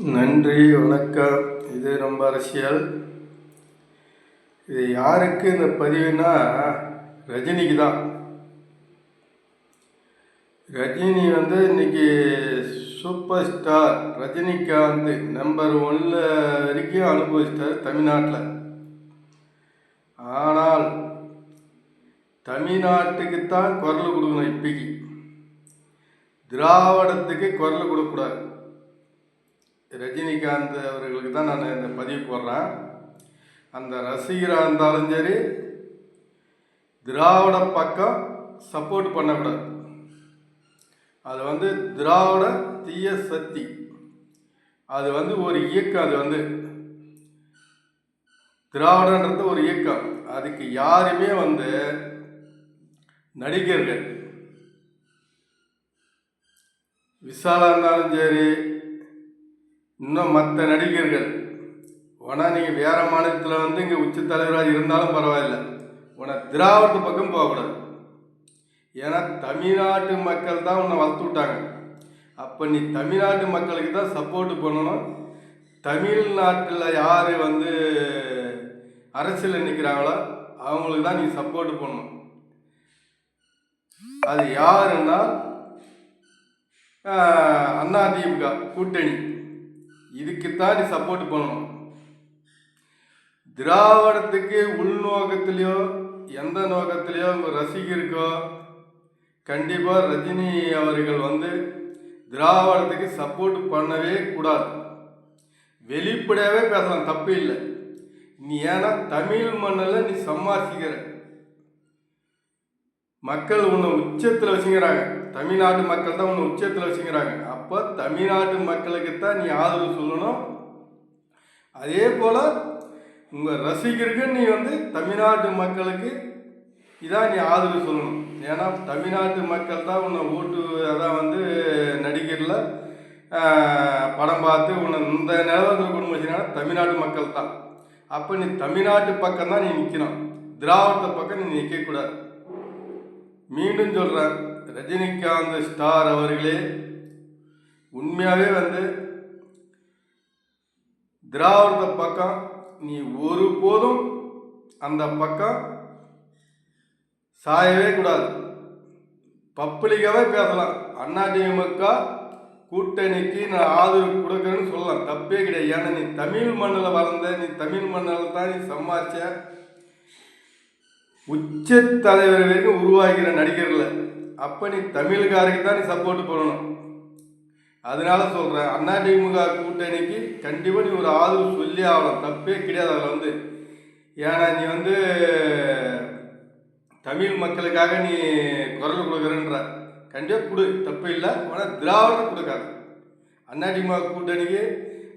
நன்றி, வணக்கம். இது நம்ம அரசியல். இது யாருக்கு இந்த பதிவுனா, ரஜினிக்கு தான். ரஜினி இன்னைக்கு சூப்பர் ஸ்டார் ரஜினிகாந்த் நம்பர் 1 வரைக்கும் அனுபவிச்சிட்டார் தமிழ்நாட்டில். ஆனால் தமிழ்நாட்டுக்குத்தான் குரல் கொடுக்கணும். இப்போக்கி திராவிடத்துக்கு குரல் கொடுக்கக்கூடாது. ரஜினிகாந்த் அவர்களுக்கு தான் நான் இந்த பதிவு போடுறேன். அந்த ரசிகராக இருந்தாலும் சரி, திராவிட பக்கம் சப்போர்ட் பண்ணக்கூடாது. அது திராவிட தீய சக்தி. அது ஒரு இயக்கம். அது திராவிடன்றது ஒரு இயக்கம். அதுக்கு யாருமே நடிகர்கள் விஷாலாக இருந்தாலும் சரி, இன்னும் மற்ற நடிகர்கள் நீங்கள் வேறு மாநிலத்தில் இங்கே உச்ச தலைவராக இருந்தாலும் பரவாயில்ல, திராவிடத்து பக்கம் போகக்கூடாது. ஏன்னா தமிழ்நாட்டு மக்கள் தான் உன்னை வளர்த்து விட்டாங்க. அப்போ நீ தமிழ்நாட்டு மக்களுக்கு தான் சப்போர்ட் பண்ணணும். தமிழ்நாட்டில் யார் அரசியலில் நிற்கிறாங்களோ அவங்களுக்கு தான் நீ சப்போர்ட் பண்ணணும். அது யாருன்னா அதிமுக கூட்டணி. இதுக்குத்தான் நீ சப்போர்ட் பண்ணணும். திராவிடத்துக்கு உள்நோக்கத்திலையோ எந்த நோக்கத்திலையோ உங்கள் ரசிகருக்கோ கண்டிப்பாக ரஜினி அவர்கள் திராவிடத்துக்கு சப்போர்ட் பண்ணவே கூடாது. வெளிப்படையாகவே பேசலாம், தப்பு இல்லை. நீ ஏன்னா தமிழ் மண்ணில் நீ சம்பாதிக்கிற மக்கள் உன்னை உச்சத்தில் வச்சுக்கிறாங்க. தமிழ்நாட்டு மக்கள் தான் உன்னை உச்சத்தில் வச்சுக்கிறாங்க. அப்போ தமிழ்நாட்டு மக்களுக்குத்தான் நீ ஆதரவு சொல்லணும். அதே போல் உங்கள் ரசிகருக்கு நீ தமிழ்நாட்டு மக்களுக்கு இதான் நீ ஆதரவு சொல்லணும். ஏன்னா தமிழ்நாட்டு மக்கள் தான் உன்னை ஓட்டு, அதான் நடிகரில் படம் பார்த்து உன்னை இந்த நிலவரத்தில் கொண்டு வச்சுனா தமிழ்நாட்டு மக்கள் தான். அப்போ நீ தமிழ்நாட்டு பக்கம் தான் நீ நிற்கணும். திராவிடத்தை பக்கம் நீ நிற்கக்கூடாது. மீண்டும் சொல்கிறேன், ரஜினிகாந்த் ஸ்டார் அவர்களே, உண்மையாகவே திராவிட பக்கம் நீ ஒருபோதும் அந்த பக்கம் சாயவே கூடாது. பப்ளிக்காகவே பேசலாம். அதிமுக கூட்டணிக்கு நான் ஆதரவு கொடுக்குறேன்னு சொல்லலாம், தப்பே கிடையாது. ஏன்னா நீ தமிழ் மண்ணில் வளர்ந்த, நீ தமிழ் மண்ணில் தான் நீ சம்பாதிச்ச உச்ச தலைவர் வரைக்கும் உருவாகிற நடிகர்கள். அப்போ நீ தமிழ்காருக்கு தான் நீ சப்போர்ட் பண்ணணும். அதனால சொல்கிறேன், அதிமுக கூட்டணிக்கு கண்டிப்பாக நீ ஒரு ஆதரவு சொல்லி ஆகலாம், தப்பே கிடையாது. அதில் ஏன்னா நீ தமிழ் மக்களுக்காக நீ குரல் கொடுக்குறன்ற, கண்டிப்பாக கொடு, தப்பு இல்லை. ஆனால் திராவிடம் கொடுக்காது. அதிமுக கூட்டணிக்கு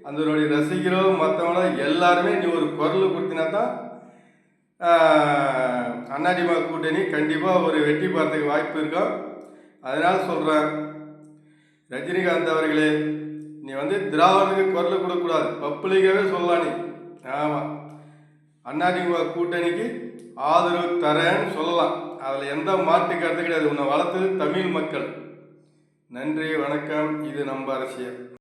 அதனுடைய ரசிகரோ மற்றவங்களோ எல்லாருமே நீ ஒரு குரல் கொடுத்தினா தான் அதிமுக கூட்டணி கண்டிப்பாக ஒரு வெற்றி பெறத்துக்கு வாய்ப்பு இருக்கும். அதனால் சொல்கிறேன், ரஜினிகாந்த் அவர்களே, நீ திராவிடத்துக்கு குரல் கொடுக்கக்கூடாது, பப்ளிக்காகவே சொல்லலாம். நீ ஆமாம் அதிமுக கூட்டணிக்கு ஆதரவு தரேன்னு சொல்லலாம். அதில் எந்த மாற்று கருத்து கிடையாது. உன்னை வளர்த்தது தமிழ் மக்கள். நன்றி, வணக்கம். இது நம்ம அரசியல்.